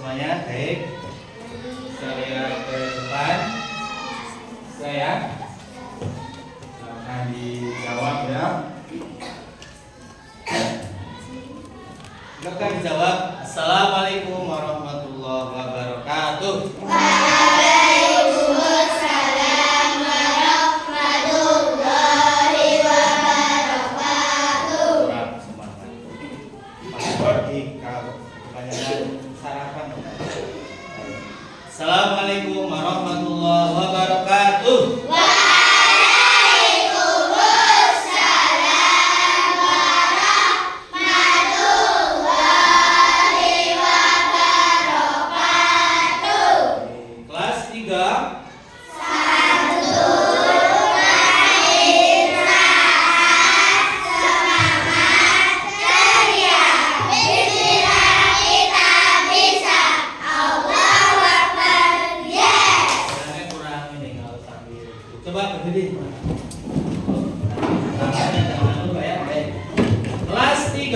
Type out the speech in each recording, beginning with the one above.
semuanya? Baik. Saya lihat ke depan. Saya akan dijawab ya. Silakan dijawab. Assalamualaikum warahmatullahi wabarakatuh. Waalaikumsalam warahmatullahi wabarakatuh. Kurang semangat. Masih pertanyaan sarapan. Assalamualaikum warahmatullahi wabarakatuh. Coba berdiri. Tangannya jangan lupa ya. Baik. Kelas 3.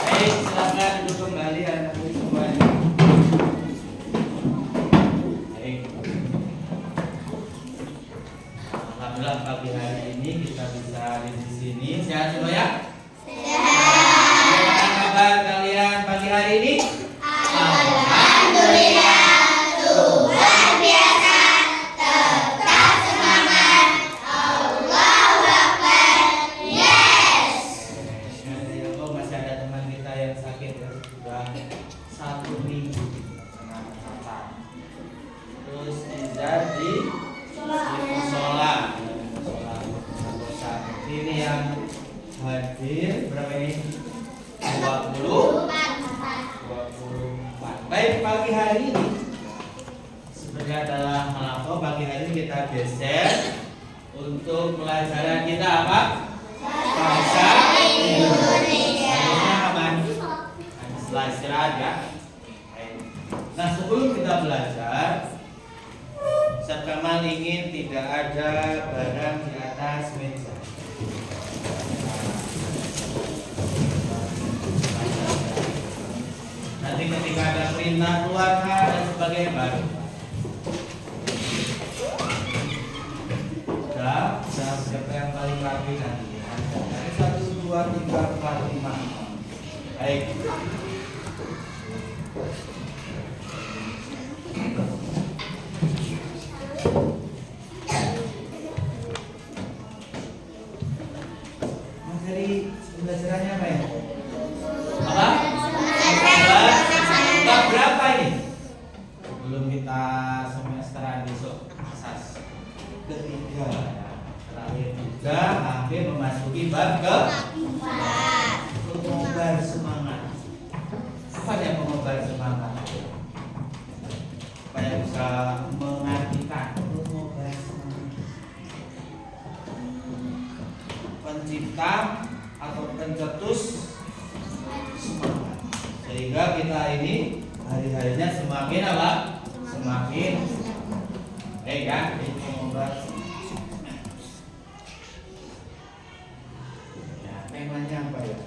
Baik, silakan duduk kembali anak-anak semuanya. Baik. Alhamdulillah pagi hari ini kita bisa ada di sini. Sehat semua ya? Sehat. Apa kabar kalian pagi hari ini? Alhamdulillah, luar biasa, tetap semangat. Allahu Akbar. Yes. Oh, masih ada teman kita yang sakit ya, sudah 1 minggu kena cacar. Terus Izar di musola. Ini yang hadir berapa ini? 24. Baik, pagi hari ini sebenarnya adalah Malako. Pagi hari ini kita geser untuk pelajaran kita apa? Bahasa Indonesia. Aman. Setelah istirahat ya. Baik. Nah, sebelum kita belajar, Ustaz Kamal ingin tidak ada barang di atas meja. Nanti ketika ada perintah keluarga dan sebagainya baru. Sudah siapa yang paling rapi nanti? Ada 1, 2, 3, 4, 5. Baik. Materi pembelajarannya apa ya? Apa? Bab berapa ini? Belum kita semesteran besok asas ketiga ya. Terakhir 3 hampir memasuki bab ke 4. Pengobar semangat. Apa yang pengobar semangat? Supaya bisa mengartikan pengobar semangat. Pencipta atau pencetus semangat. Sehingga kita ini hari-harinya semakin apa? Semakin baik kan? Ya, temanya apa ya?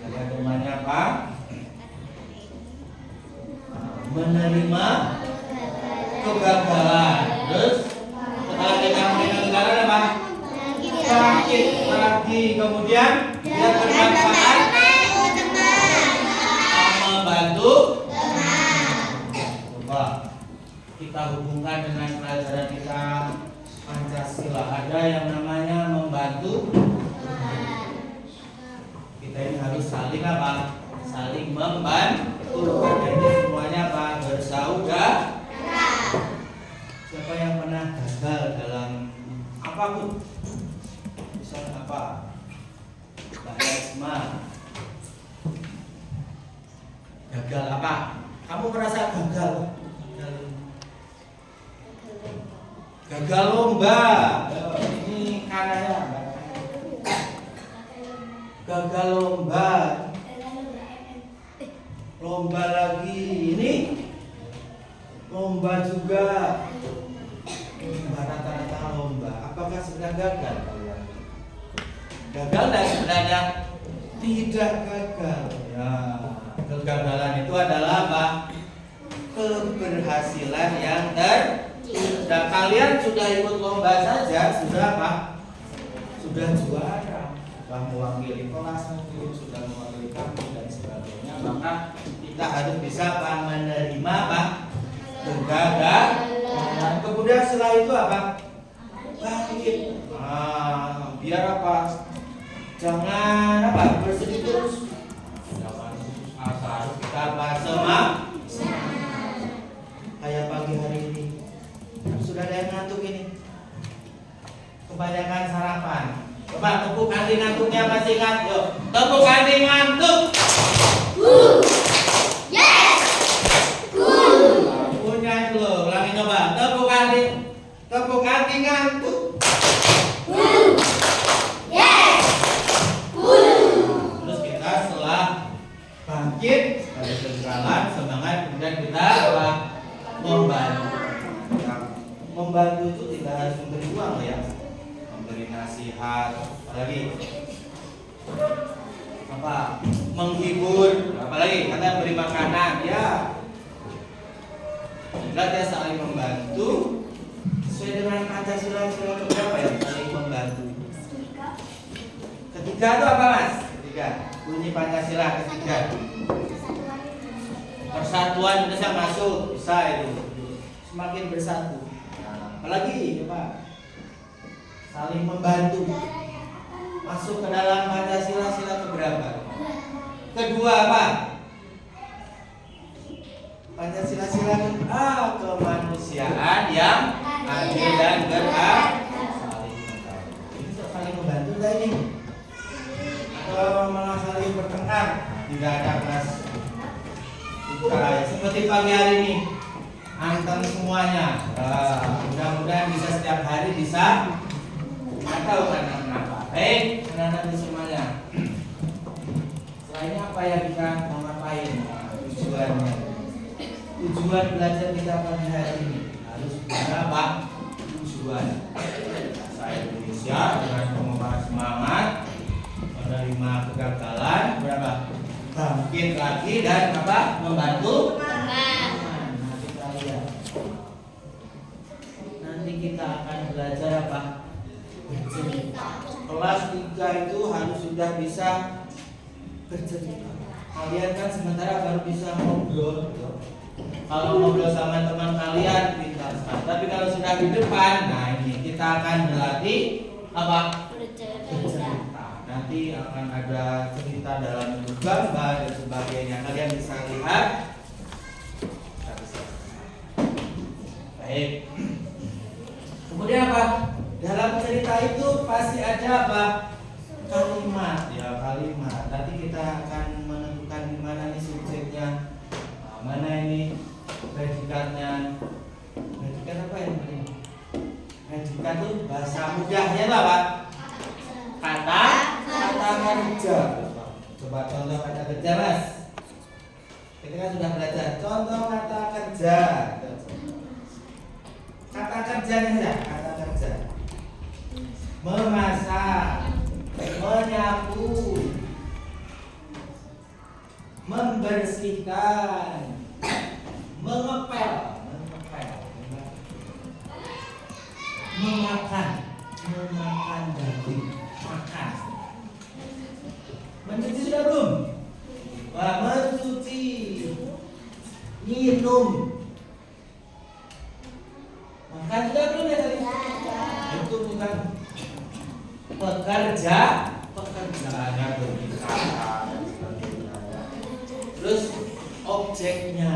Temanya apa? Menerima kegagalan. Terus setelah kita menerima kegagalan apa? Bangkit lagi, kemudian dia bermanfaat, membantu. Coba kita hubungkan dengan pelajaran kita Pancasila. Ada yang namanya membantu. Kita ini harus saling apa? Saling membantu. Jadi semuanya apa? Bersaudara. Siapa yang pernah gagal dalam apapun? Misalnya apa? Mbak Esma gagal apa? Kamu merasa gagal? Gagal lomba. Ini karya. Gagal lomba. Lomba lagi lomba juga. Rata-rata lomba. Apakah sudah gagal kalian? Gagal dan sebenarnya tidak gagal. Ya, kegagalan itu adalah apa? Keberhasilan yang dan kalian sudah ikut lomba saja sudah apa? Sudah juara, sudah mewakili kelas mungkin, sudah mewakili kampus dan sebagainya. Maka kita harus bisa apa? Menerima apa? Kegagalan. Kemudian setelah itu apa? Bangkit. Biar apa? Jangan apa? Bersedih terus. Jangan harus kita apa? Semangat. Kayak pagi hari ini sudah ada yang ngantuk ini, kebanyakan sarapan. Coba tepuk hati ngantuknya masih ingat, yuk tepuk hati ngantuk. Yes. Punya itu loh, ulangi coba tepuk hati ngantuk. Yes. Terus kita setelah bangkit dari kegagalan semangat, kemudian kita apa? Membantu. Membantu itu tidak harus memberi uang ya, memberi nasihat, apalagi apa? Menghibur, apalagi kata beri makanan ya. Kita saling membantu sesuai dengan Pancasila berapa ya? Saling membantu. Ketiga itu apa mas? Ketiga bunyi Pancasila ketiga. Persatuan Indonesia masuk bisa itu, semakin bersatu. Apalagi coba saling membantu masuk ke dalam Pancasila sila keberapa? Kedua apa? Pancasila sila kemanusiaan yang adil dan beradab. Saling membantu enggak ini? Atau malah saling bertengkar? Tidak ada kelas. Seperti pagi hari ini anteng semuanya. Mudah-mudahan bisa setiap hari bisa. Nggak tahu karena kenapa. Baik, anak-anak semuanya. Setelah ini apa yang kita mau ngapain? Tujuannya. Tujuan belajar kita pagi hari ini harus berapa? Tujuan. Saya Indonesia dengan pengembangan semangat, menerima kegagalan, berapa? Bangkit lagi dan apa? Membantu. Nanti kita akan belajar apa? Bercerita. Kelas 3 itu harus sudah bisa bercerita. Kalian kan sementara baru bisa ngobrol. Kalau ngobrol sama teman kalian pintar sekali. Tapi kalau sudah di depan, nah ini kita akan berlatih apa? Bercerita. Nanti akan ada cerita dalam bentuk gambar dan sebagainya. Kalian bisa lihat. Baik. Kemudian apa? Dalam cerita itu pasti ada apa? Kalimat, ya kalimat. Nanti kita akan menentukan di mana nih subjeknya, mana ini predikatnya. Predikat apa ya? Predikat itu bahasa mudahnya lah Pak. Kata kerja. Coba contoh kata kerja mas. Kita kan sudah belajar. Contoh kata kerja. Kata kerjanya saja. Kata kerja. Memasak, menyapu, membersihkan, mengepel, memakan daging, makan. Mencuci sudah belum? Wah, mencuci, minum, makan sudah belum ya tadi? Itu bukan pekerjaannya berbicara. Terus objeknya,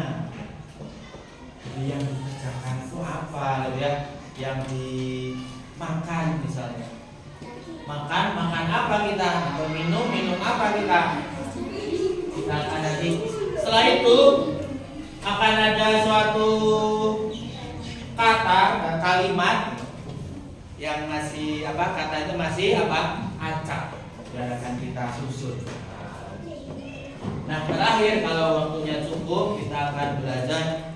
jadi yang dikerjakan itu apa, ya? Yang dimakan misalnya. Makan apa kita? Atau minum apa kita? Kita akan nanti. Setelah itu akan ada suatu kata dan kalimat yang masih apa? Kata itu masih apa? Acak. Dan akan kita susun. Nah terakhir kalau waktunya cukup kita akan belajar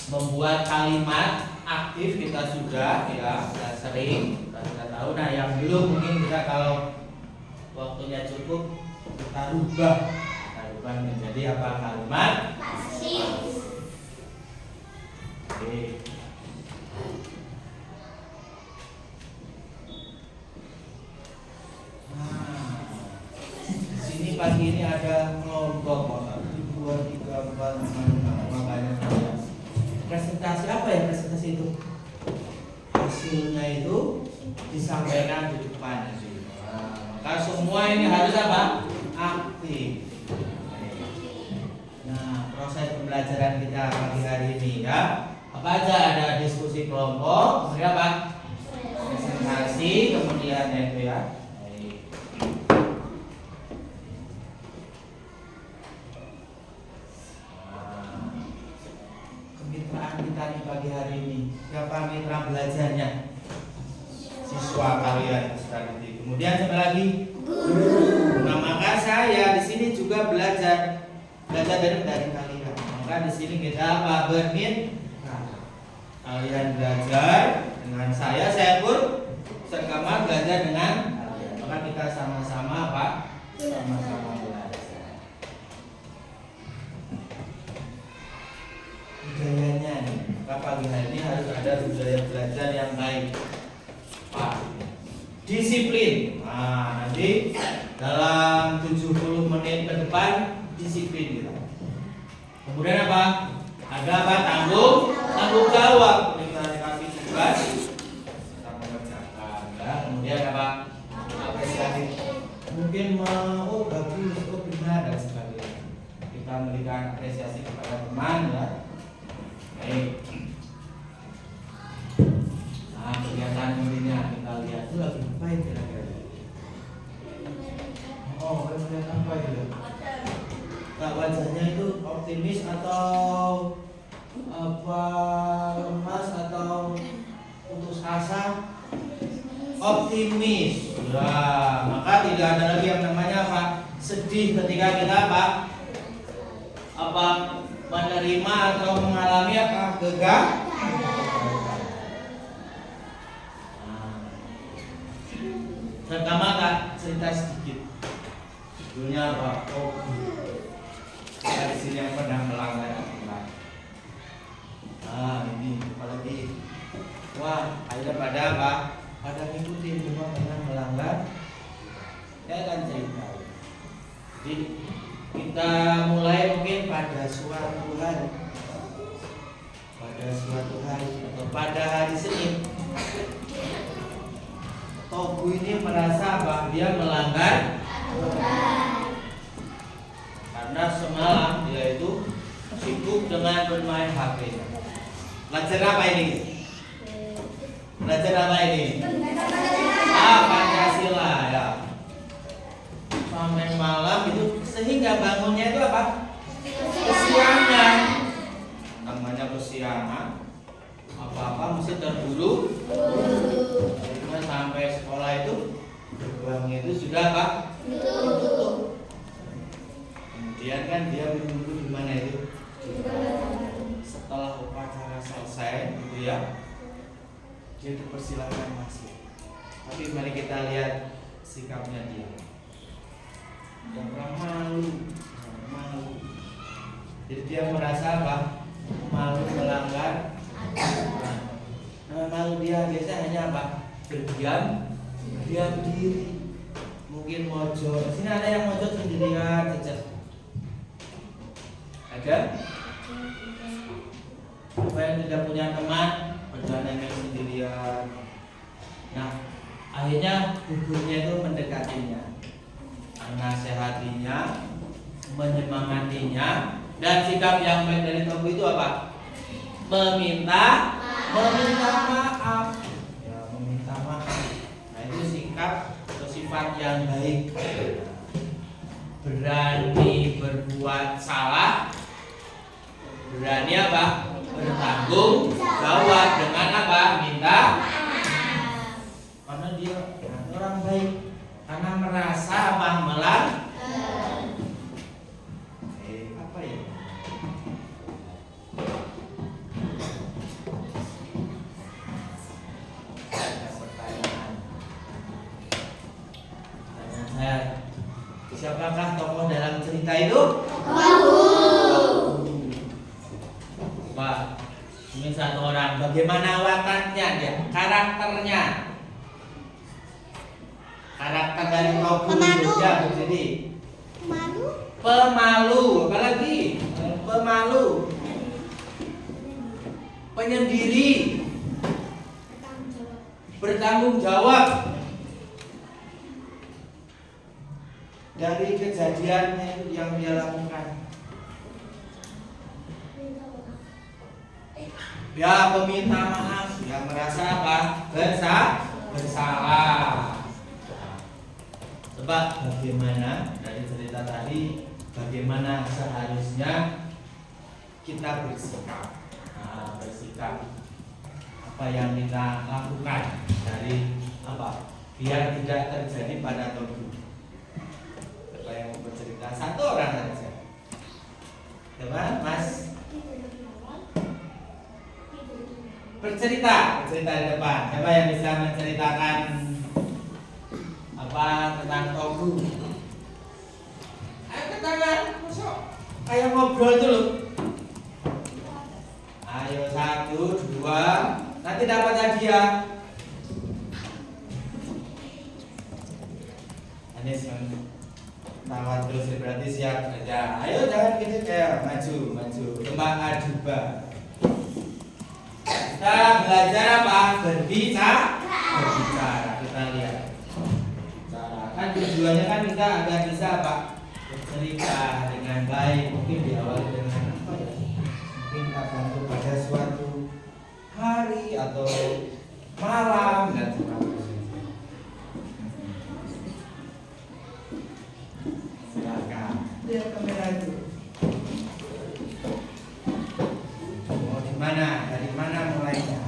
membuat kalimat aktif kita sudah ya, sudah sering, kita tahu. Nah, yang belum mungkin kita kalau waktunya cukup kita rubah menjadi apa, kalimat Pasif. Oke. Nah, di sini pagi ini ada kelompok 1, 2, 3, 4, 5, makanya presentasi apa ya, presentasi itu hasilnya itu disampaikan di depan. Nah, maka semua ini harus apa, aktif. Nah, proses pembelajaran kita pagi hari ini ya, apa aja, ada diskusi kelompok, kemudian apa, presentasi, kemudian ya itu ya. Kemitraan kita nih pagi hari ini, siapa mitra belajarnya? Siswa kalian sekali. Kemudian siapa lagi? Guru. Nah, maka saya di sini juga belajar dari kalian. Maka di sini kita apa, bermitra. Kalian belajar dengan saya pun sama belajar dengan kalian. Maka kita sama-sama apa? Sama-sama belajar. Budayanya nih, maka pagi hari ini harus ada budaya belajar yang baik. Pak, disiplin. Nah, nanti dalam 70 menit ke depan disiplin kita. Kemudian apa? Ada apa? Tanggung jawab. Kita dikasih tugas, kita mengerjakan. Ya. Kemudian apa? Apresiasi. Mungkin oh bagus, oh benar dan sebagainya. Kita memberikan apresiasi kepada teman ya. Baik. Nah, kegiatan muridnya kita lihat itu lagi ngapain kira-kira? Oh, melihat apa itu? Nah, wajahnya itu optimis atau apa, lemas atau putus asa? Optimis. Ya, maka tidak ada lagi yang namanya apa? Sedih ketika kita apa menerima atau mengalami apa? Pertama Kak, cerita sedikit. Judulnya apa? Oh, dari sini yang pernah melanggar aturan. Ini apalagi. Wah, akhirnya pada apa? Pada ngikutin, cuma pernah melanggar. Saya akan cerita. Jadi kita mulai mungkin pada suatu hari. Pada suatu hari atau pada hari Senin. Tobu ini merasa bahwa dia melanggar karena semalam dia itu sibuk dengan bermain HP. Belajar apa ini? Belajar apa ini? Pancasila ya. Sampai malam itu sehingga bangunnya itu apa? Kesiangan. Namanya kesiangan. Apa-apa mesti terburu. Sampai sekolah itu gerbangnya itu sudah apa? Tutup. Kemudian kan dia menunggu di mana itu? Setelah upacara selesai, gitu ya, dia dipersilakan masuk. Tapi mari kita lihat sikapnya dia. Yang malu. Jadi dia merasa apa? Malu melanggar. Nah, malu dia biasanya hanya apa? Berdiam diri, mungkin mojok. Sini ada yang mojok sendirian saja. Ada? Apa yang tidak punya teman, berjalan sendirian. Nah, akhirnya gurunya itu mendekatinya, menasehatinya, menyemangatinya, dan sikap yang baik dari Tobu itu apa? Meminta maaf. Sifat yang baik, berani berbuat salah, berani apa? Bertanggung jawab dengan apa? Minta maaf. Karena dia orang baik, karena merasa apa? Apa ya? Siapakah tokoh dalam cerita itu? Pak, ini satu orang. Bagaimana wataknya dia? Karakternya? Karakter dari tokoh itu ya, jadi pemalu, apalagi pemalu, penyendiri, bertanggung jawab dari kejadian yang dia lakukan. Ya, peminta maaf, yang merasa apa? Bersalah. Sebab bagaimana dari cerita tadi, bagaimana seharusnya kita bersikap. Nah, bersikap apa yang kita lakukan dari apa? Biar tidak terjadi pada Togu. Apa yang mau bercerita satu orang saja. Teman, Mas. Bercerita di depan. Siapa yang bisa menceritakan apa tentang Togu? Ayo ke tangan, masuk. Ayo ngobrol dulu. Ayo 1, 2, nanti dapat hadiah. Anis tawa terus berarti siap aja. Ayo jangan gitu kayak maju. Tembak aduba. Kita belajar apa? Berbicara. Kita lihat. Kan tujuannya kan kita agar bisa apa? Bercerita dengan baik. Mungkin diawali dengan apa ya? Mungkin akan pada suatu hari atau malam dan sebagainya. Silakan. Lihat kamera itu. Mau di mana? Dari mana mulainya?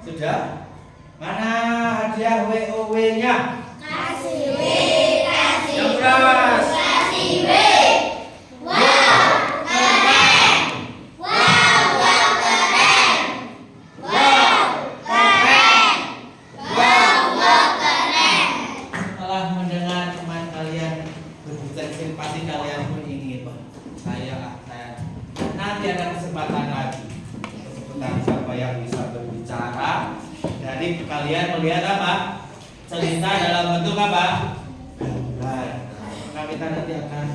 Sudah? Mana hadiah WOW-nya? Kasih W. Yang keras. Kasih W. Wow, keren. Wow, keren. Wow, keren. Wow, keren. Setelah mendengar teman kalian berbicara, pasti kalian pun ingin, Pak. Saya nanti ada kesempatan lagi. Kesempatan siapa yang bisa berbicara. Dari kalian melihat apa? Cerita dalam bentuk apa? Gambar. Maka kita nanti akan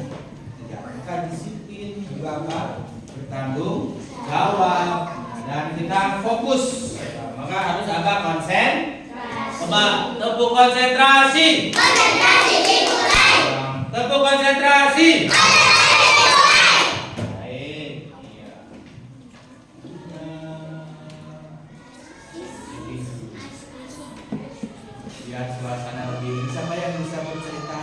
akan disiplin juga apa? Bertanggung jawab. Dan kita fokus. Maka harus apa? Coba tepuk konsentrasi. Konsentrasi dimulai. Tepuk konsentrasi. Konsentrasi dimulai. Baik. Iya. Biar suasana lebih. Siapa yang bisa bercerita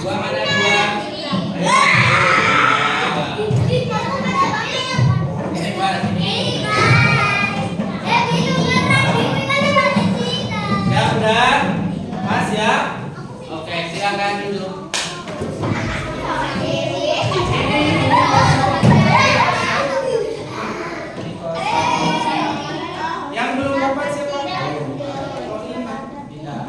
Dua mana dua? Ayo. Ini Pak, ini. Ya udah, Mas ya. Oke, silakan duduk. Yang belum dapat siapa? Tidak.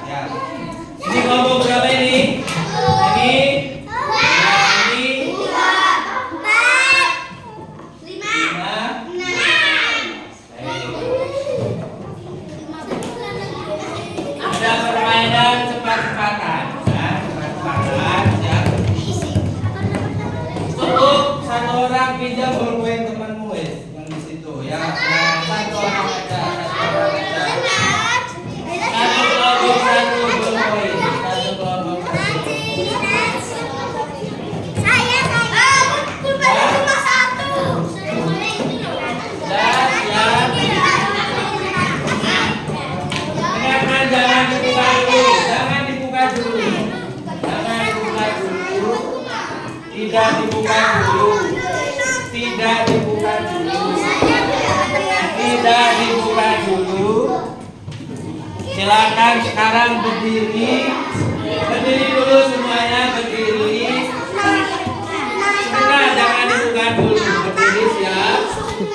Ya. Ini kelompok berapa ini? Ini. Ini. 5. Ada permainan cepat-cepatan, ya, cepat-cepatan, ya. Cukup satu orang pinjam bolpen temanmu, yang di situ, ya. Nah, satu orang aja, satu orang aja. Satu kelompok satu bolpen, satu kelompok satu. Dengarkan, jangan dibuka dulu, jangan dibuka dulu, jangan dibuka dulu, tidak dibuka dulu, tidak dibuka dulu, tidak dibuka dulu. Silakan sekarang berdiri, berdiri dulu semuanya, berdiri. Sebentar, jangan dibuka dulu, berdiri siap.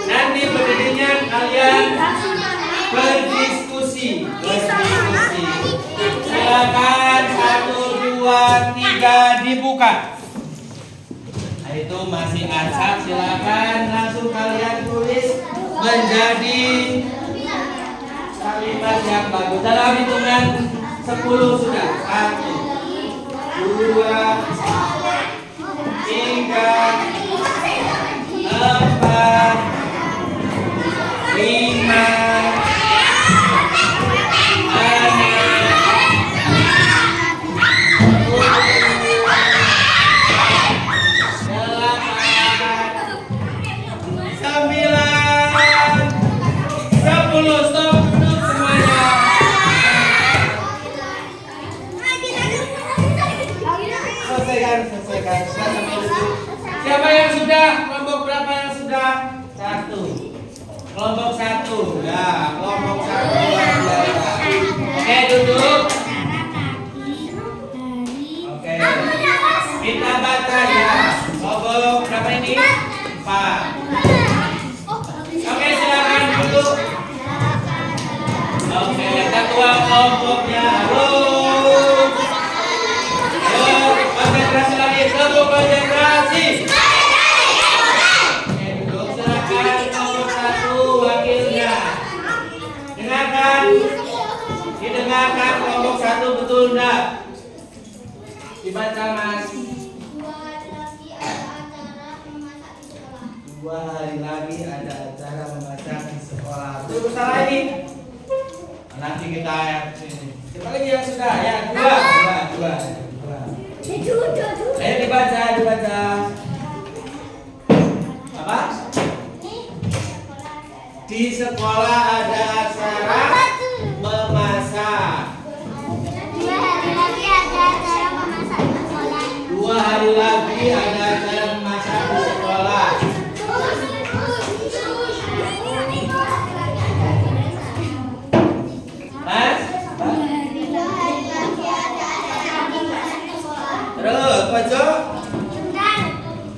Nanti berdirinya kalian berdiskusi. Silakan 1, 2, 3 dibuka. Nah, itu masih acak. Silakan langsung kalian tulis menjadi kalimat yang bagus. Dalam hitungan 10 sudah. 1, 2, 3, 4, 5, 10. Stop, duduk semuanya. Selesaikan. Sudah sampai duduk. Siapa yang sudah? Kelompok berapa yang sudah? 1. Kelompok 1. Ya, kelompok 1. Oke, duduk. Oke. Kita baca ya. Kelompok berapa ini? 4. Oke, silakan duduk. Oke, ketua kelompoknya. Halo. Konsentrasi lagi, kelompok konsentrasi. Oke, duduk. Silakan kelompok 1 wakilnya. Dengarkan. Didengarkan kelompok 1 betul enggak? Dibaca Mas. 2 hari lagi ada acara memasak di sekolah. Tunggu salah ini. Nanti kita sini. Siapa lagi yang sudah? Ya, 2. Ayo dibaca. Apa? Di sekolah ada acara memasak. 2 hari lagi ada acara memasak di sekolah. Mas? Terus, pojok.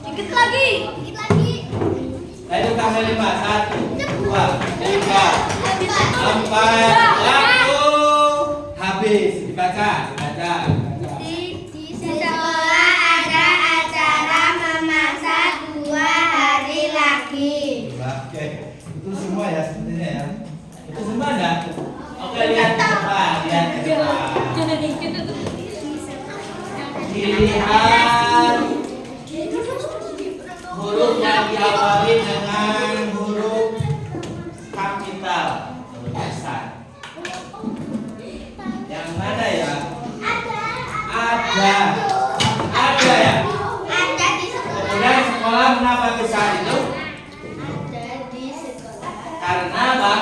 Dikit lagi. Ayo tambah 5. 1, 2, 3, 4. Waktu habis. Dibaca. Di sekolah ada acara memasak 2 hari lagi. Oke, itu semua ya sebenarnya ya. Itu semua enggak? Oke, lihat ke depan. Dilihat huruf yang diawali dengan huruf kapital, huruf besar. Yang mana ya? Ada ya? Ada di sekolah. Kemudian sekolah mengapa besar itu? Ada di sekolah. karena apa?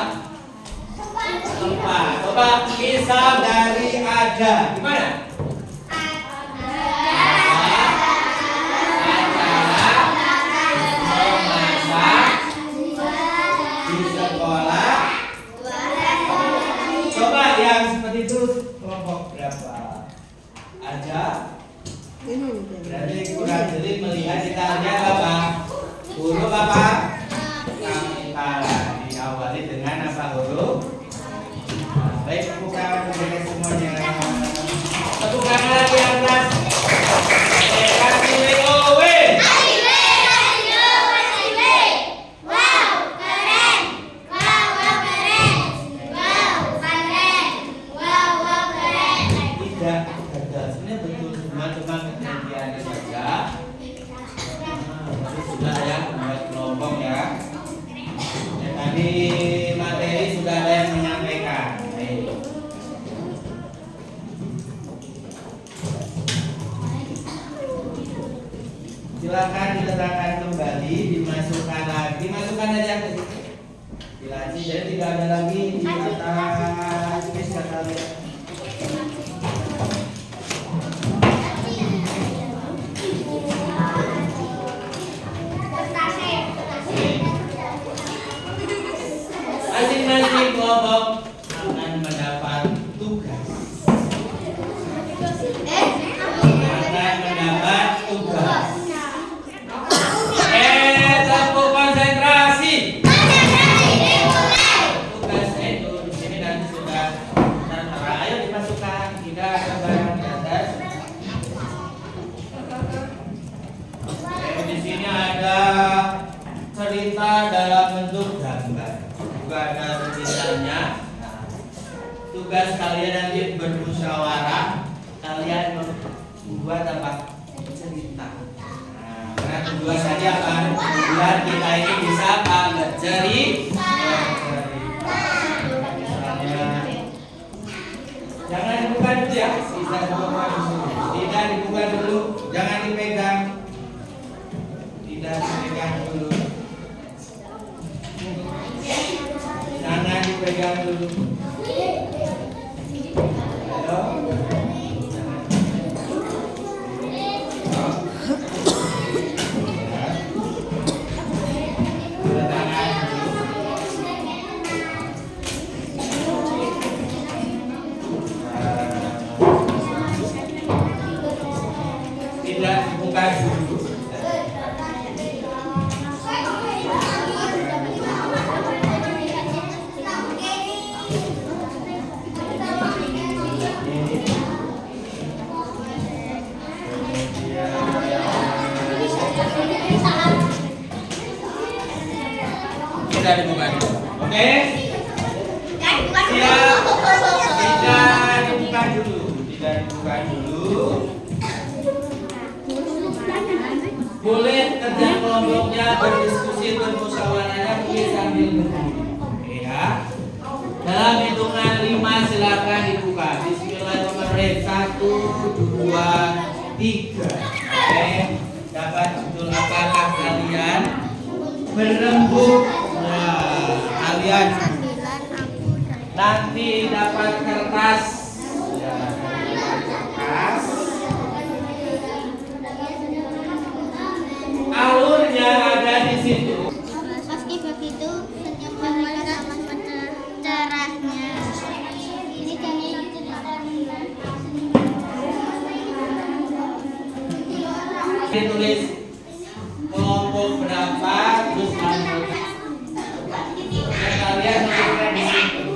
Tempat. Coba misal dari ada. Gimana? Kelompok berapa? Ada. Berarti kurang jeli melihat kita lihat apa? Huruf apa? Kamikala. Diawali dengan apa huruf? Baik, tepuk tangan untuk semuanya. Tepuk tangan lagi yang keras. Kasih Leowe. Materi sudah ada yang menyampaikan. Silakan diletakkan kembali, dimasukkan aja ke situ. Dilaci, jadi tidak ada lagi di atas kes kalian. Masing-masing kelompok akan mendapat tugas. Tepuk konsentrasi. Tugasnya itu di sini nanti sudah tertera. Ayo dimasukkan tidak gambaran di atas. Di sini ada cerita dalam bentuk gambar. Juga ada tulisannya. Nah, tugas kalian nanti bermusyawarah, kalian membuat apa? Cerita. Nah, karena tujuannya apa? Biar kita ini bisa apa? Bercerita. Jangan dibuka dulu ya. Tidak dibuka dulu. Jangan dipegang. Tidak dipegang dulu. Jangan dipegang dulu. Ayo. Tidak dibuka dulu. Tidak dibuka dulu. Oke? Siap? Tidak dibuka dulu. Tidak dibuka dulu. Boleh kerja kelompoknya, berdiskusi, bermusyawarahnya, boleh sambil berdiri. Oke ya? Dalam hitungan 5 silakan dibuka. Bismillahirrahmanirrahim. 1, 2, 3. Oke? Dapat judul apakah kalian? Berembuk. Nah, kalian nanti dapat kertas. Ya, kertas. Alurnya ada di situ. Meski begitu, senyum mereka sama cerahnya. Ini kami Ditulis kelompok berapa, terus menentukan. Dan kalian menentukan di situ.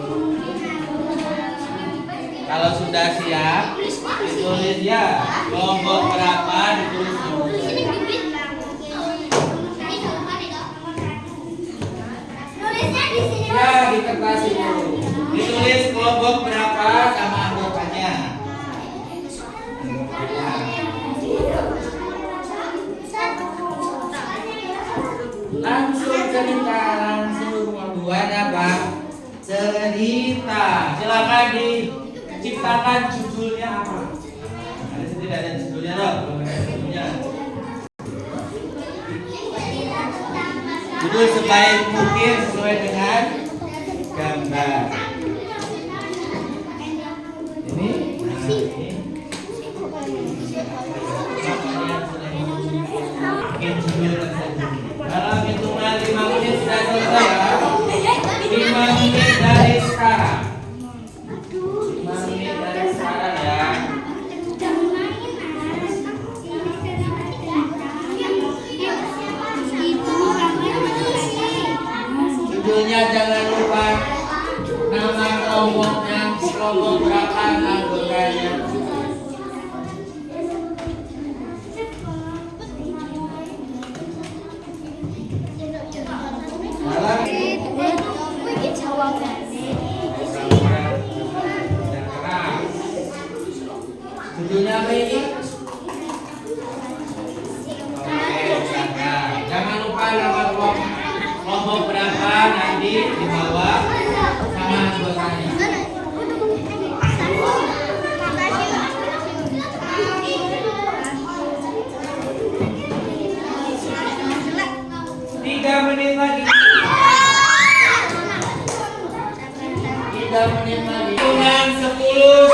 Kalau sudah siap, ditulis ya kelompok berapa, ditulis dulu. Ya, di kertas itu ditulis kelompok berapa sama anggotanya. Langsung cerita, langsung membuat apa? Cerita. Silakan diciptakan judulnya apa? Ada tidak ada judulnya loh, belum ada judulnya. Judul sebaik mungkin sesuai dengan Judulnya jangan lupa nama kelompoknya, kelompok berapa anggotanya. Judulnya apa ini? Jangan lupa nama kelompok berapa nanti di bawah sama anggotanya. Tiga menit lagi. 3 menit lagi. Hitungan 10.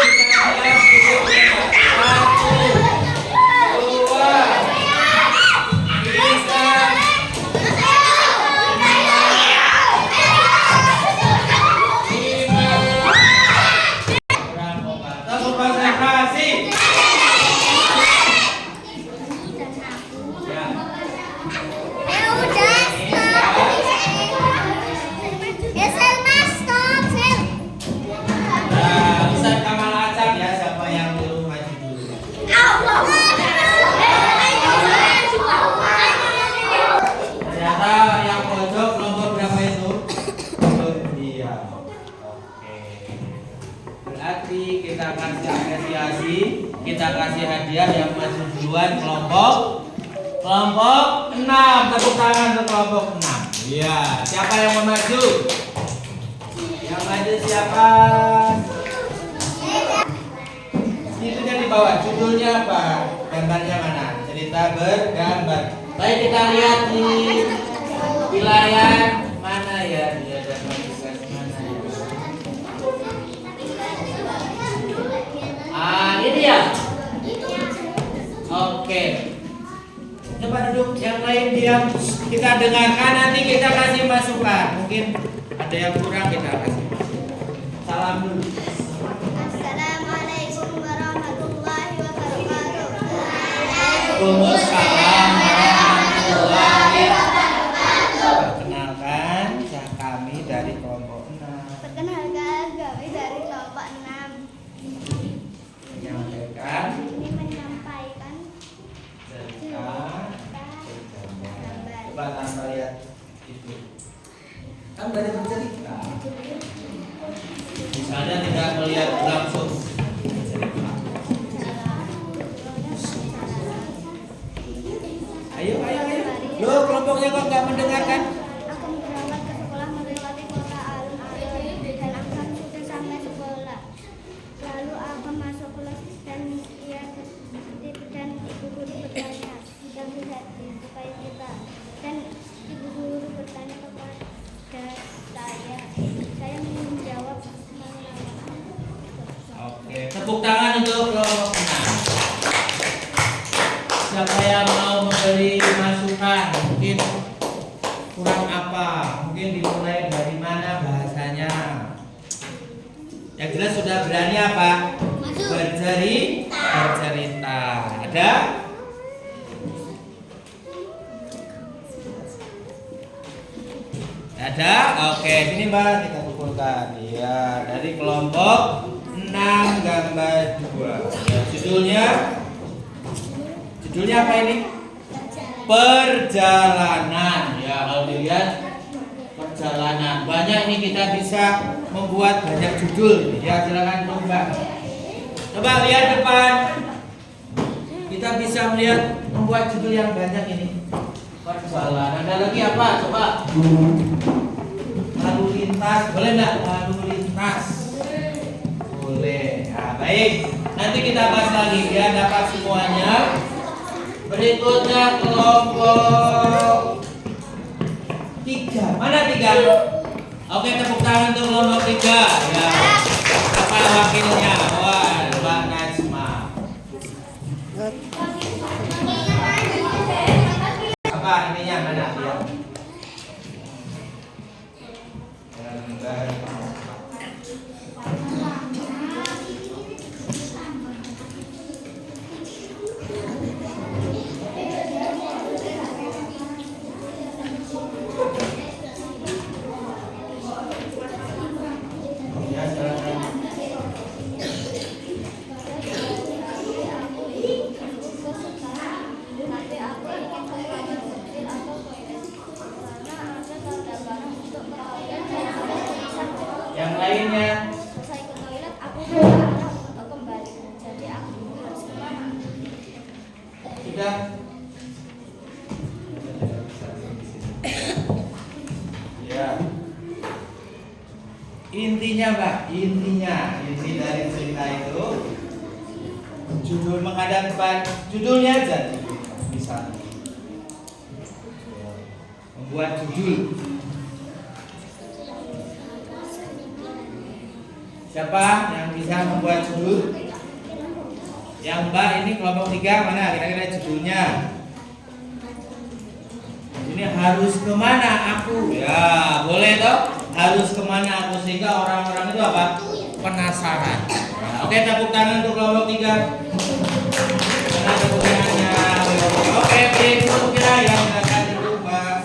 Kita kasih apresiasi, kita kasih hadiah yang maju duluan kelompok 6. Tepuk tangan untuk kelompok 6. Iya, siapa yang mau maju? Yang maju siapa? Itunya di bawah, judulnya apa? Gambarnya mana? Cerita bergambar. Baik, kita lihat di wilayah mana ya? Dia ada tugas mana ya? Ini ya. Oke. Coba duduk, yang lain diam. Kita dengarkan, nanti kita kasih masukan. Mungkin ada yang kurang, kita kasih. Salam dulu. Assalamualaikum warahmatullahi wabarakatuh. Waalaikumsalam warahmatullahi wabarakatuh. Perkenalkan, kami dari kelompok 6. Perkenalkan, kami dari kelompok 6. Menyampaikan cerita. Coba tanpa lihat itu. Kan dari bercerita. Misalnya tidak melihat langsung. Ayo. Loh, kelompoknya kok nggak mendengarkan? Aku berangkat ke sekolah melewati kota alun-alun dan akan sudah sampai sekolah. Lalu aku masuk kelas dan ibu guru bertanya, yang bisa disukai kita. Dan ibu guru bertanya kepada saya menjawab mengenai. Oke, tepuk tangan untuk kelompok 6. Siapa yang mau memberi masukan? Mungkin kurang apa? Mungkin dimulai dari mana bahasanya? Yang jelas sudah berani apa? Bercerita. Ada? Ada? Oke, sini Mbak kita kumpulkan. Iya, dari kelompok 6 gambar 2. Ya, judulnya apa ini? Perjalanan. Ya, kalau dilihat perjalanan. Banyak ini kita bisa membuat banyak judul. Ya, silakan coba. Coba lihat depan. Kita bisa melihat membuat judul yang banyak ini. Perjalanan. Ada lagi apa? Coba. Lalu lintas. Boleh enggak? Lalu lintas. Boleh. Nah, baik. Nanti kita bahas lagi ya, dapat semuanya. Berikutnya kelompok 3. Mana 3? Oke, tepuk tangan untuk kelompok 3 ya. Siapa wakilnya? Wah, Mbak Najma. Apa ininya mana ya? Yang lainnya. Selesai ke toilet, aku berharap untuk kembali. Jadi aku harus kemana? Sudah. Ya. Intinya Mbak, inti dari cerita itu judul menghadap depan, judulnya aja bisa membuat judul. Siapa yang bisa membuat judul? Yang Mbak ini kelompok 3 mana kira-kira judulnya? Ini harus kemana aku? Ya boleh toh, harus kemana aku, sehingga orang-orang itu apa? Penasaran. Nah, oke, tepuk tangan untuk kelompok 3. Mana tepuk tangannya? Oke, berikut kira yang akan dibuka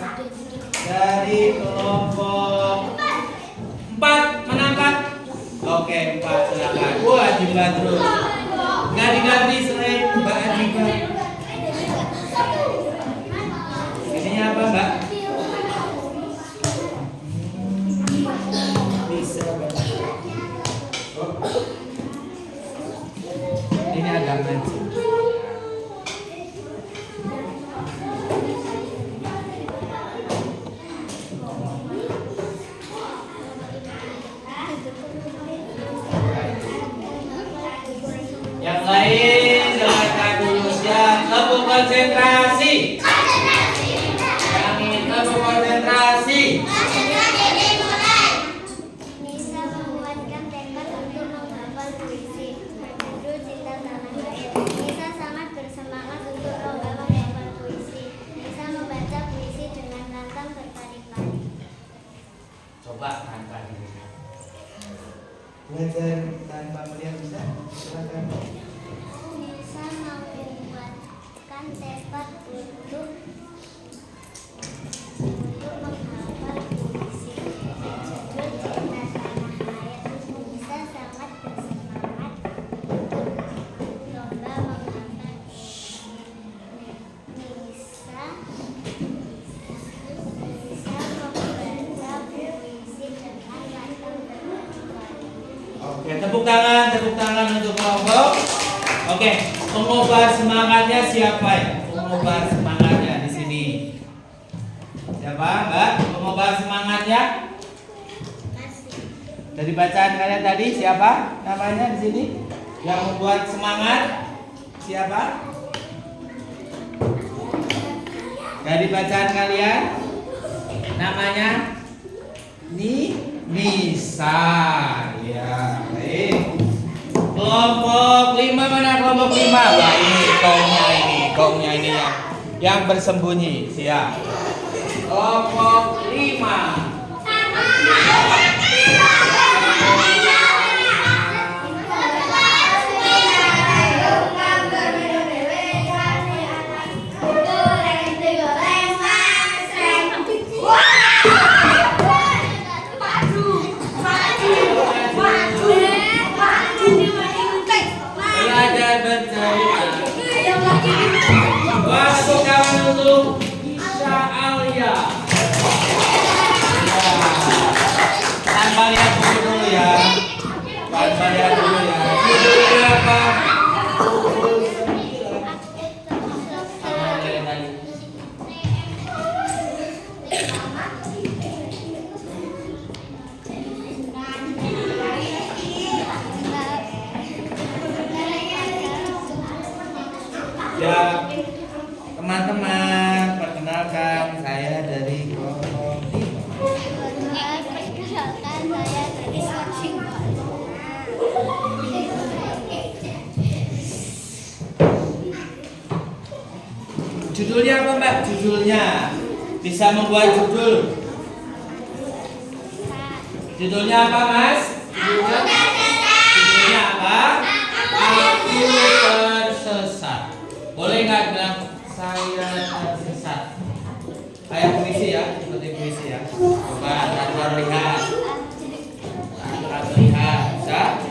dari kelompok 4. Mana 4? Oke, 4 silakan. Wah, Ajiba terus. Nggak diganti selain Mbak Ajiba. Ininya apa Mbak? Bisa Mbak. Ini agak mancing. Yang lain silakan dulu siap. Lebih konsentrasi. Yang ingin lebih konsentrasi. Nisa membuatkan tekad untuk menghafal puisi berjudul Cinta Tanah Air. Nisa sangat bersemangat untuk lomba menghafal puisi. Nisa membaca puisi dengan lantang berkali-kali. Coba tanpa ini. Belajar tanpa melihat bisa? Silakan. Nisa membuatkan tekad untuk menghafal puisi berjudul Cinta Tanah Air. Nisa sangat bersemangat untuk lomba menghafal. Nisa membaca puisi dengan lantang berkali-kali. Oke, tepuk tangan untuk kelompok. Oke, pengobar semangatnya siapa ya? Pengobar semangatnya di sini. Siapa, Mbak? Pengobar semangatnya? Dari bacaan kalian tadi siapa namanya di sini? Yang membuat semangat siapa? Dari bacaan kalian namanya Nisa. Ya, baik. Kelompok 5 mana kelompok 5? Wah, ini gongnya ini yang bersembunyi. Siap. Kelompok 5. Belajar bercerita. Wah, tepuk tangan untuk Isya Alia. Tanpa lihat buku dulu ya. Tanpa lihat dulu ya. Judulnya apa? Ya, teman-teman, perkenalkan saya dari kelompok 5. Perkenalkan saya dari Searching Bola. Judulnya apa Mbak? Judulnya bisa membuat judul. Judulnya apa Mas? Judulnya apa? Aku tersesat. Boleh nggak bilang saya tersesat? Kayak puisi ya, seperti puisi ya. Coba Anda lihat. Anda lihat, bisa?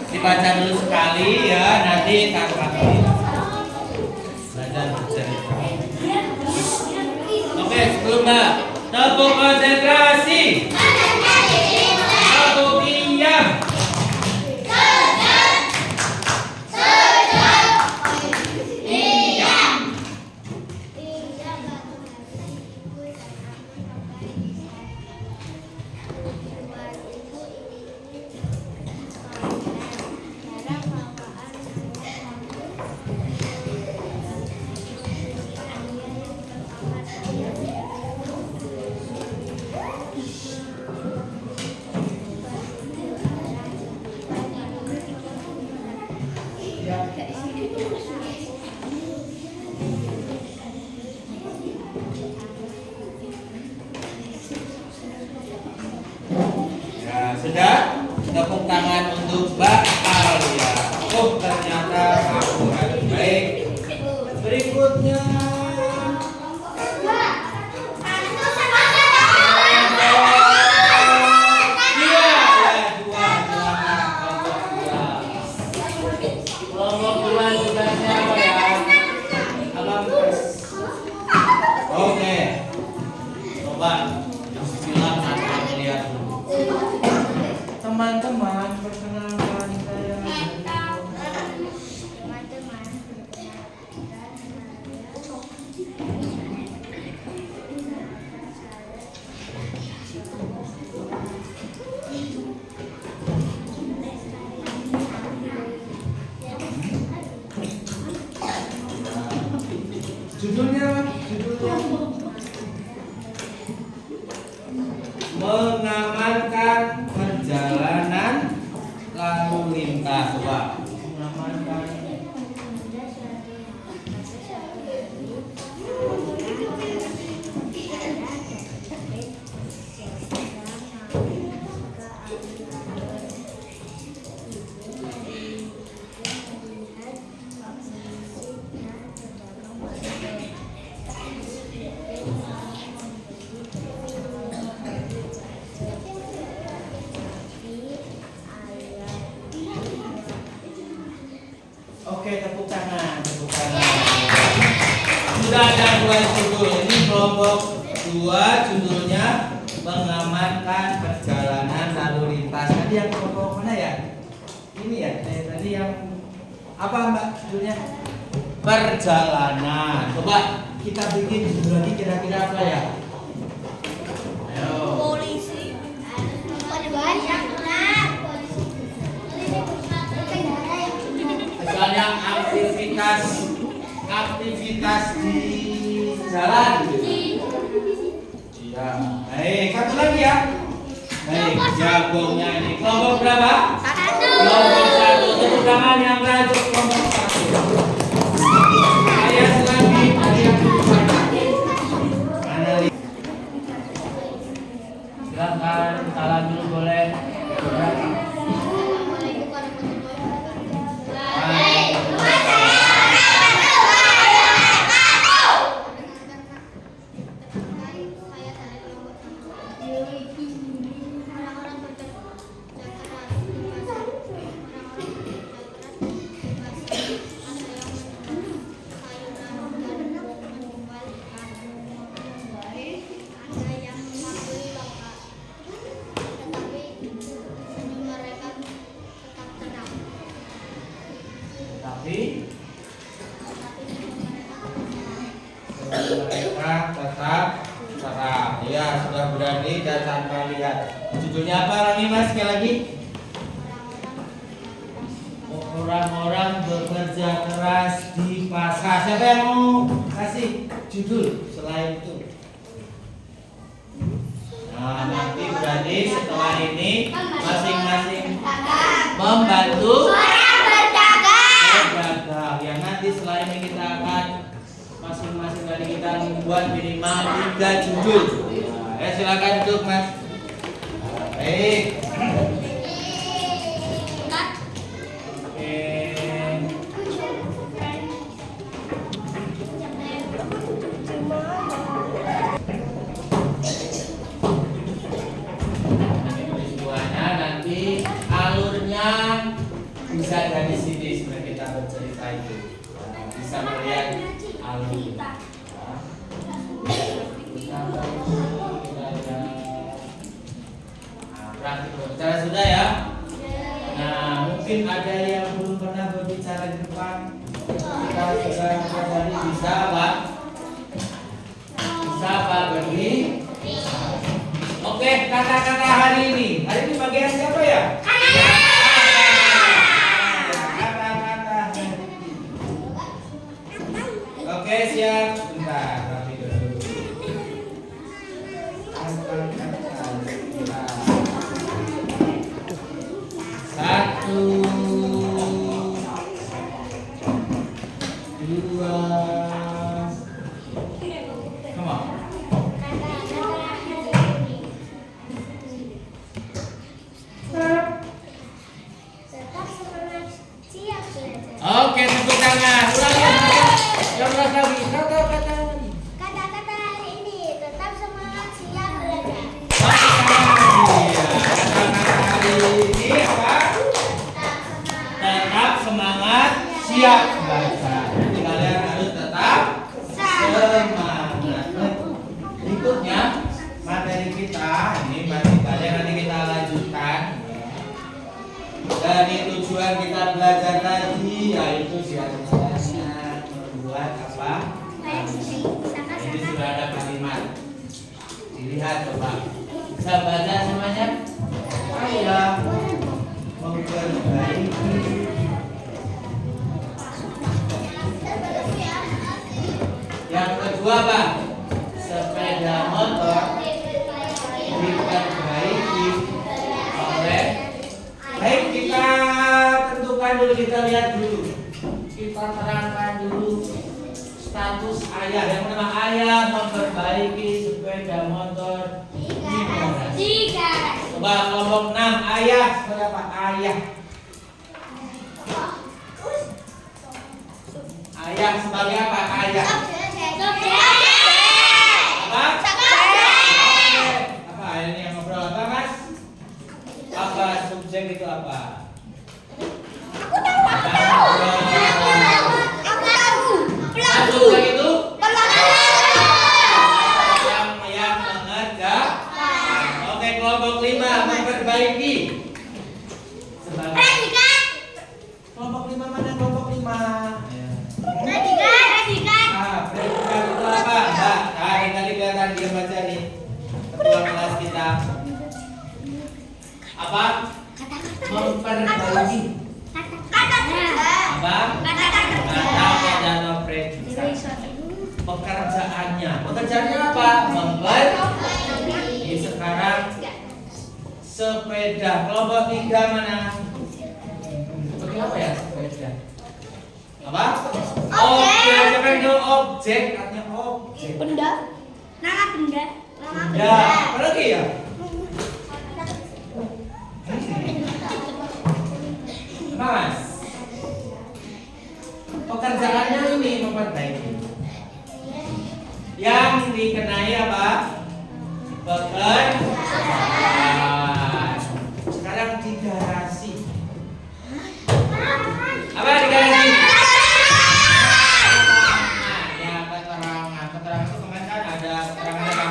Dibaca dulu sekali ya, nanti tanpa belajar bercerita. Coba tepuk konsentrasi. Tepuk diam. Ya, sudah. Tepuk tangan untuk Mbak Alia. Oh, ternyata aku baik. Berikutnya. Kelompok dua tugasnya apa ya? Abang oke. Coba bilang atau lihat dulu. Teman-teman, perkenalkan saya. Judulnya mengamankan perjalanan lalu lintas. Wah, mengamankan. Oke, tepuk tangan, tepuk tangan. Sudah ada dua judul. Ini kelompok dua, judulnya mengamankan perjalanan lalu lintas. Tadi yang kelompok mana ya? Ini ya, tadi yang apa Mbak judulnya? Perjalanan. Coba kita bikin judul lagi kira-kira apa ya? Ayo. Polisi. Ada banyak lah. Misalnya aktivitas di jalan gitu. Iya. Baik, satu lagi ya. Baik, jagongnya ini kelompok berapa? Kelompok satu. Tepuk tangan yang rajin kelompok satu. Ayat lagi, ayat analis. Silakan salam dulu boleh. Tapi mereka tetap cerah. Ya, sudah berani dan tanpa lihat. Judulnya apa lagi Mas? Sekali lagi. Orang-orang bekerja keras di pasar. Siapa yang mau kasih judul selain itu? Nah, nanti berarti setelah ini masing-masing membantu berdagang. Ya, nanti setelah ini kita akan masing-masing dari kita membuat minimal 3 judul. Ya, silakan duduk Mas. Baik. Bisa dari sini sebenarnya kita bercerita itu bisa melihat alur. Mungkin ada yang belum pernah berbicara di depan. Kita sudah pelajari bisa Pak? Bisa Pak berdiri? Oke, kata-kata hari ini. Hari ini bagian siapa ya? Kata-kata. Oke, siap. Bentar, rapi dulu. Satu, dua, come on. Tetap semangat, siap belajar. Oke, tepuk tangan. Ulangi. Yang lagi. Kata-kata. Kata-kata hari ini, tetap semangat, siap belajar. Tetap semangat, siap baca. Jadi kalian harus tetap semangat. Berikutnya materi kita ini materi kalian nanti kita lanjutkan. Dari tujuan kita belajar tadi yaitu diantaranya membuat apa? Ini sudah ada kalimat. Dilihat coba. Bisa baca semuanya? Saya memperbaiki. Yang kedua apa? Sepeda motor diperbaiki oleh. Baik, kita tentukan dulu, kita lihat dulu. Kita terangkan dulu status ayah. Yang pertama, ayah memperbaiki sepeda motor di garasi. Coba kelompok 6, ayah sebagai apa? Ayah. Ayah sebagai apa? Ayah. Apa? Apa ayah ini yang ngobrol apa, Mas? Apa subjek itu apa? Subjek itu yang mengerjakan. Oke, kelompok 5 memperbaiki. Sebagai kelompok 5 mana kelompok 5? Predikat itu apa? Mbak, tadi kelihatan dia baca nih. Ketua kelas kita. Apa? Memperbaiki. Apa? Kata dan predikat. Pekerjaannya. Pekerjaannya apa? Memperbaiki. Sekarang sepeda. Kelompok 3 mana? Seperti apa ya sepeda? Apa? Objek. Jangan itu objek. Artinya objek. Benda. Nama benda. Ya, apa lagi ya? Mas, pekerjaannya ini memperbaiki. Yang dikenai apa? Pekerjaan. Sekarang di garasi. Apa di garasi? Ya, keterangan. Keterangan itu kemarin kan ada keterangan apa?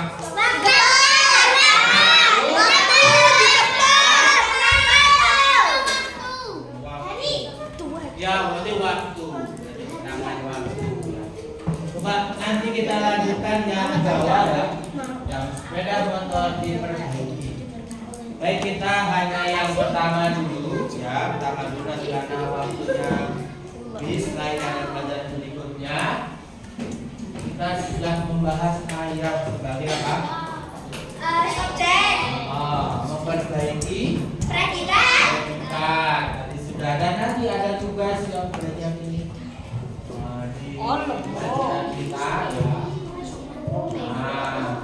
Ya, berarti waktu. Jadi keterangan waktu. Coba nanti kita lanjutkan yang bawah ya. Yang sepeda motor diperbaiki. Baik, kita hanya yang pertama dulu ya. Pertama dulu nanti karena waktunya habis. Setelah ini ada pelajaran berikutnya. Kita sudah membahas ayat sebagai apa? Subjek. Memperbaiki Predikat. predikat. Tadi sudah ada, nanti ada tugas yang belajar ini. Di pelajaran kita ya. Nah,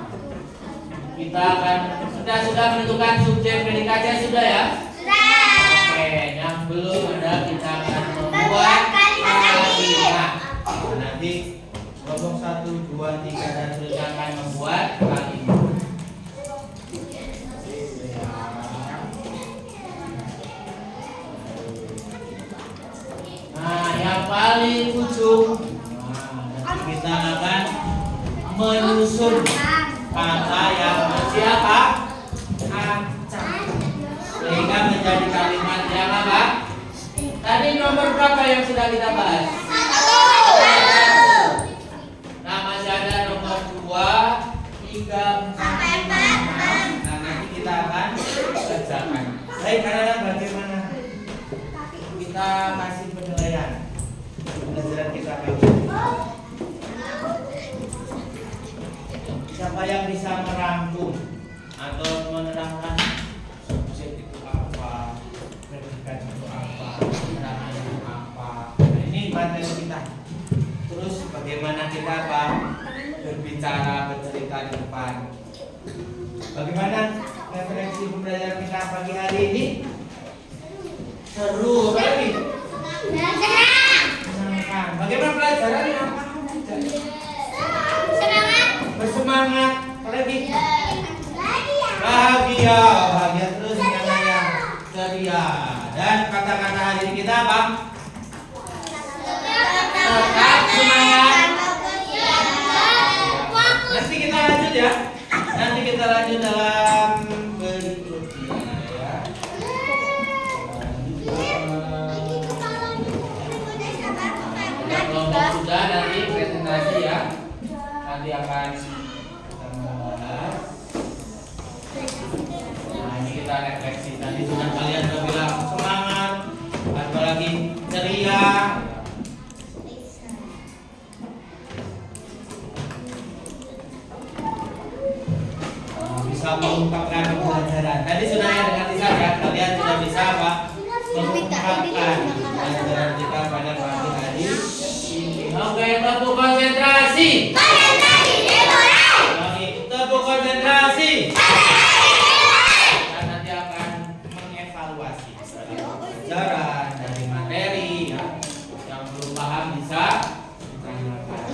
kita akan sudah menentukan subjek predikatnya sudah ya? Sudah. Oke, yang belum ada kita akan membuat kalimat. Nanti kelompok 1, 2, 3 dan seterusnya akan membuat kalimat. Nah, yang paling ujung, nanti kita akan menyusun kata yang siapa? Acak. Sehingga menjadi kalimat yang apa? berapa yang sudah kita bahas? Nah, masih ada nomor 2, 3, 4, 5, 6. Nah, nanti kita akan kerjakan. Baik, anak-anak, bagaimana kita kasih penilaian pelajaran kita kali ini? Siapa yang bisa merangkum atau menerangkan subjek itu apa, predikat itu apa, keterangan itu apa? Nah, ini materi kita. Terus bagaimana kita apa? Berbicara, bercerita di depan. Bagaimana referensi pembelajaran kita pagi hari ini? Seru, apa lagi? Menyenangkan. Bagaimana pelajarannya? Bersemangat, apa lagi? Bahagia, bahagia terus namanya ceria. Dan kata-kata hari ini kita apa? Tetap semangat. Nanti kita lanjut ya. Nanti kita lanjut dalam berikutnya ya. Kelompok sudah nanti presentasi ya. Nanti akan kita membahas. Nah, ini kita refleksi. Tadi sudah kalian sudah bilang semangat, apalagi ceria. Bisa mengungkapkan pembelajaran. Tadi sudah ya dengan lisan ya. Kalian sudah bisa apa? Mengungkapkan pelajaran kita pada pagi hari ini. Oke, tepuk konsentrasi. Tepuk konsentrasi. Dan nanti akan mengevaluasi dari pelajaran, dari materi ya. Yang belum paham bisa ditanyakan.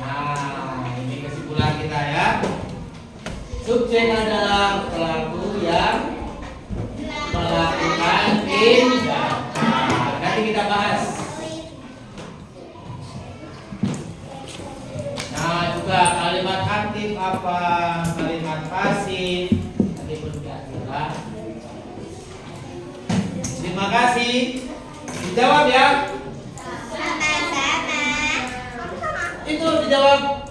Nah, ini kesimpulan kita ya. Subjek adalah pelaku yang melakukan tindakan. Nanti kita bahas. Nah, juga kalimat aktif apa, kalimat pasif, nanti pun diajarkan. Terima kasih. Dijawab ya. Itu dijawab.